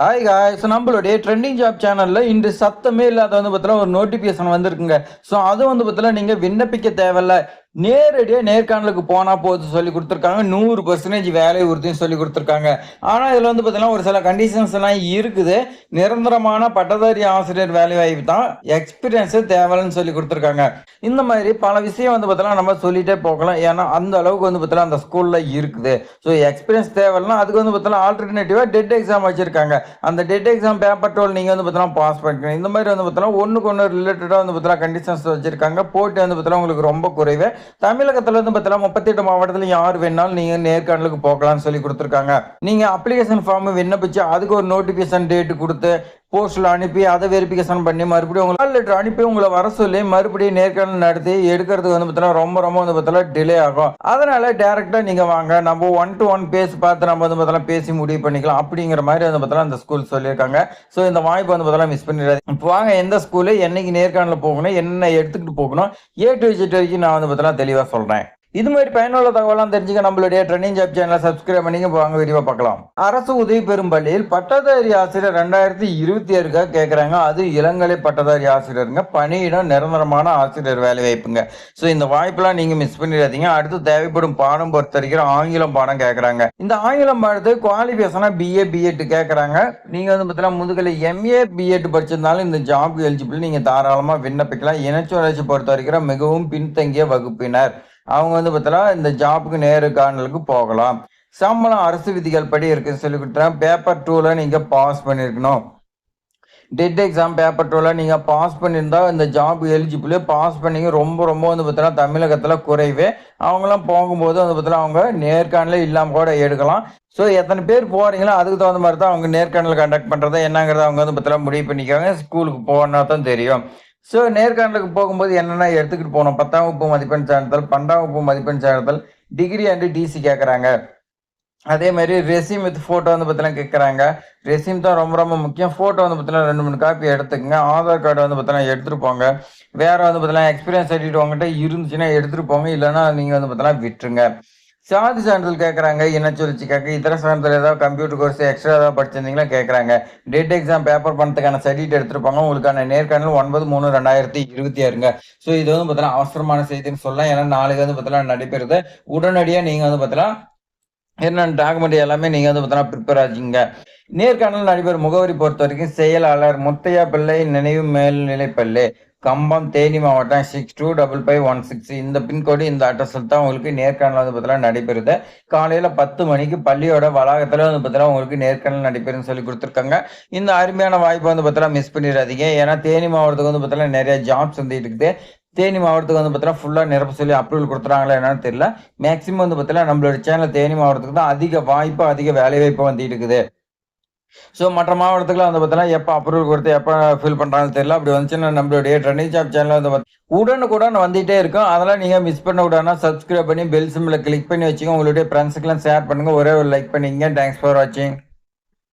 Hi guys, நம்மளுடைய trending job சேனல்ல இன்று சத்தமே இல்லாத பார்த்தீங்கன்னா ஒரு நோட்டிபிகேஷன் வந்திருக்குங்க. ஸோ அது பார்த்தீங்கன்னா நீங்க விண்ணப்பிக்க தேவையில்ல. நேரடியா நேர்காணலுக்கு போனா போதும் சொல்லி குடுத்துருக்காங்க. 100% வேலை உறுதின்னு சொல்லி குடுத்துருக்காங்க. ஆனா இதுல பார்த்தீங்கன்னா ஒரு சில கண்டிஷன்ஸ் எல்லாம் இருக்குது. நிரந்தரமான பட்டதாரி ஆசிரியர் வேலைவாய்ப்பு தான். எக்ஸ்பீரியன்ஸ் தேவையில்லன்னு சொல்லி குடுத்துருக்காங்க. இந்த மாதிரி பல விஷயம் பார்த்தீங்கன்னா நம்ம சொல்லிட்டே போகலாம். ஏன்னா அந்த அளவுக்கு பார்த்தீங்கன்னா அந்த ஸ்கூல்ல இருக்குது. ஸோ எக்ஸ்பீரியன்ஸ் தேவையில்லனா அதுக்கு பார்த்தீங்கன்னா ஆல்டர்னேட்டிவா டெட் எக்ஸாம் வச்சிருக்காங்க. அந்த டெட் எக்ஸாம் பேப்பர் டோல் நீங்க பார்த்தீங்கன்னா பாஸ் பண்ணிக்கணும். இந்த மாதிரி பார்த்தீங்கன்னா ஒண்ணுக்கு ஒன்று ரிலேட்டடா பார்த்தீங்கன்னா கண்டிஷன்ஸ் வச்சிருக்காங்க. போட்டி பார்த்தீங்கன்னா உங்களுக்கு ரொம்ப குறைவு. தமிழகத்துல பார்த்தீங்கன்னா 38 மாவட்டத்துல யார் வேணாலும் நீங்க நேர்காணலுக்கு போகலாம்னு சொல்லி கொடுத்துருக்காங்க. நீங்க அப்ளிகேஷன் ஃபார்ம் விண்ணப்பிச்சு அதுக்கு ஒரு நோட்டிபிகேஷன் டேட் கொடுத்து போஸ்ட்ல அனுப்பி அதை வெரிஃபிகேஷன் பண்ணி மறுபடியும் உங்களை லெட்டர் அனுப்பி உங்களை வர சொல்லி மறுபடியும் நேர்காணல் நடத்தி எடுக்கிறதுக்கு பார்த்தீங்கன்னா ரொம்ப ரொம்ப பார்த்தீங்கன்னா டிலே ஆகும். அதனால டைரக்டா நீங்க வாங்க, நம்ம 1 to 1 பேசி பார்த்து நம்ம பார்த்தீங்கன்னா பேசி முடிவு பண்ணிக்கலாம் அப்படிங்கிற மாதிரி பார்த்தீங்கன்னா அந்த ஸ்கூல் சொல்லியிருக்காங்க. ஸோ இந்த வாய்ப்பு பார்த்தீங்கன்னா மிஸ் பண்ணிடாது. இப்போ வாங்க எந்த ஸ்கூலு என்னைக்கு நேர்காணல போகணும், என்ன எடுத்துக்கிட்டு போகணும், A to Z வரைக்கும் நான் பார்த்தீங்கன்னா தெளிவாக சொல்றேன். இது மாதிரி பயனுள்ள தகவலாம் தெரிஞ்சுக்க நம்மளுடைய ட்ரெண்டிங் ஜாப் சேனலை சப்ஸ்கிரைப் பண்ணிங்க. வாங்க விரிவாக பார்க்கலாம். அரசு உதவி பெறும் பள்ளியில் பட்டதாரி ஆசிரியர் 2026 கேட்குறாங்க. அது இளங்கலை பட்டதாரி ஆசிரியருங்க. பணியிடம் நிரந்தரமான ஆசிரியர் வேலை வாய்ப்புங்க. ஸோ இந்த வாய்ப்பெல்லாம் நீங்கள் மிஸ் பண்ணிடாதீங்க. அடுத்து தேவைப்படும் பாடம் பொறுத்த வரைக்கும் ஆங்கிலம் பாடம் கேட்குறாங்க. இந்த ஆங்கிலம் பாடத்துக்கு குவாலிஃபிகேஷனா BA B.Ed கேட்குறாங்க. நீங்கள் பார்த்தீங்கன்னா முதுகலை MA B.Ed படிச்சிருந்தாலும் இந்த ஜாப் எலிஜிபிள் நீங்கள் தாராளமாக விண்ணப்பிக்கலாம். இனச்சுழற்சி பொறுத்த வரைக்கும் மிகவும் பின்தங்கிய வகுப்பினர் அவங்க பார்த்தீங்கன்னா இந்த ஜாப்புக்கு நேர்காணலுக்கு போகலாம். சம்பளம் அரசு விதிகள் படி இருக்குன்னு சொல்லி கொடுத்துறேன். பேப்பர் 2ல நீங்க பாஸ் பண்ணிருக்கணும். டெட் எக்ஸாம் பேப்பர் 2ல நீங்க பாஸ் பண்ணியிருந்தா இந்த ஜாப் எலிஜிபிள். பாஸ் பண்ணீங்க ரொம்ப ரொம்ப பார்த்தீங்கன்னா தமிழகத்துல குறைவே. அவங்களாம் போகும்போது பார்த்தீங்கன்னா அவங்க நேர்காணலே இல்லாம கூட எடுக்கலாம். ஸோ எத்தனை பேர் போறீங்களோ அதுக்கு தகுந்த மாதிரி தான் அவங்க நேர்காணல் கண்டக்ட் பண்றதை என்னங்கிறத அவங்க பார்த்தீங்கன்னா முடிவு பண்ணிக்காங்க. ஸ்கூலுக்கு போனா தான் தெரியும். ஸோ நேர்காணலுக்கு போகும்போது என்னென்ன எடுத்துக்கிட்டு போகணும், 10ஆம் வகுப்பு மதிப்பெண் சான்றிதழ், 12ஆம் வகுப்பு மதிப்பெண் சான்றிதழ், டிகிரி அண்டு டிசி கேட்குறாங்க. அதே மாதிரி ரெசியூம் வித் ஃபோட்டோ பார்த்தீங்கன்னா கேட்குறாங்க. ரெசியூம் தான் ரொம்ப ரொம்ப முக்கியம். ஃபோட்டோ பார்த்தீங்கன்னா 2-3 காப்பி எடுத்துக்கங்க. ஆதார் கார்டு பார்த்தீங்கன்னா எடுத்துகிட்டு போங்க. வேறு பார்த்தீங்கன்னா எக்ஸ்பீரியன்ஸ் சர்டிஃபிகேட் உங்கள்கிட்ட இருந்துச்சுன்னா எடுத்துகிட்டு போங்க. இல்லைன்னா நீங்கள் பார்த்தீங்கன்னா விட்டுருங்க. சாதி சான்றிதழ் கேட்குறாங்க. இனச்சுழற்சி கேட்க இதர சான்றிதழ் ஏதாவது கம்ப்யூட்டர் கோர்ஸ் எக்ஸ்ட்ரா ஏதாவது படிச்சிருந்தீங்களா கேட்குறாங்க. டேட் எக்ஸாம் பேப்பர் பண்ணுறதுக்கான சர்டிஃபிகேட் எடுத்துருப்பாங்க. உங்களுக்கான நேர்காணல் 9/3/2026. ஸோ இது பார்த்தீங்கன்னா அவசரமான செய்தின்னு சொல்லலாம். ஏன்னா நாளைக்கு பார்த்தீங்கன்னா நடைபெறுது. உடனடியாக நீங்கள் பார்த்தீங்கன்னா என்னென்ன டாக்குமெண்ட் எல்லாமே நீங்கள் பார்த்தீங்கன்னா ப்ரிப்பேர் ஆகிங்க. நேர்காணல் நடைபெறும் முகவரி பொறுத்த வரைக்கும் செயலாளர் முத்தையா பிள்ளை நினைவு மேல்நிலைப்பள்ளி, கம்பம், தேனி மாவட்டம் 625516. இந்த பின்கோடு இந்த அட்ரஸில் தான் உங்களுக்கு நேர்காணல் பார்த்தீங்கன்னா நடைபெறுது. காலையில் 10 மணிக்கு பள்ளியோட வளாகத்தில் பார்த்தீங்கன்னா உங்களுக்கு நேர்காணல் நடைபெறுன்னு சொல்லி கொடுத்துருக்காங்க. இந்த அருமையான வாய்ப்பை பார்த்தீங்கன்னா மிஸ் பண்ணிடாதீங்க. ஏன்னா தேனி மாவட்டத்துக்கு பார்த்தீங்கன்னா நிறைய ஜாப்ஸ் வந்துட்டு இருக்குது. தேனி மாவட்டத்துக்கு பார்த்தீங்கன்னா ஃபுல்லாக நிரப்ப சொல்லி அப்ரூவல் கொடுத்துறாங்களா என்னன்னு தெரியல. மேக்ஸிமம் பார்த்தீங்கன்னா நம்மளோட சேனல் தேனி மாவட்டத்துக்கு தான் அதிக வாய்ப்பு அதிக வேலை வாய்ப்பு வந்துட்டு இருக்குது. ஸோ மற்ற மாவட்டத்துக்குலாம் பார்த்தீங்கன்னா எப்போ அப்ரூவல் கொடுத்து எப்போ ஃபில் பண்ணுறாங்கன்னு தெரியல. அப்படி வந்துச்சுன்னா நம்மளுடைய ட்ரெண்டிங் ஜாப் சேனல் உடனுக்குடன் வந்துகிட்டே இருக்கும். அதெல்லாம் நீங்கள் மிஸ் பண்ண விடானா சப்ஸ்கிரைப் பண்ணி பெல் சிம்பிளை கிளிக் பண்ணி வச்சுக்கோங்க. உங்களுடைய ஃப்ரெண்ட்ஸுக்கெல்லாம் ஷேர் பண்ணுங்கள். ஒரே ஒரு லைக் பண்ணிங்க. தேங்க்ஸ் ஃபார் வாட்சிங்.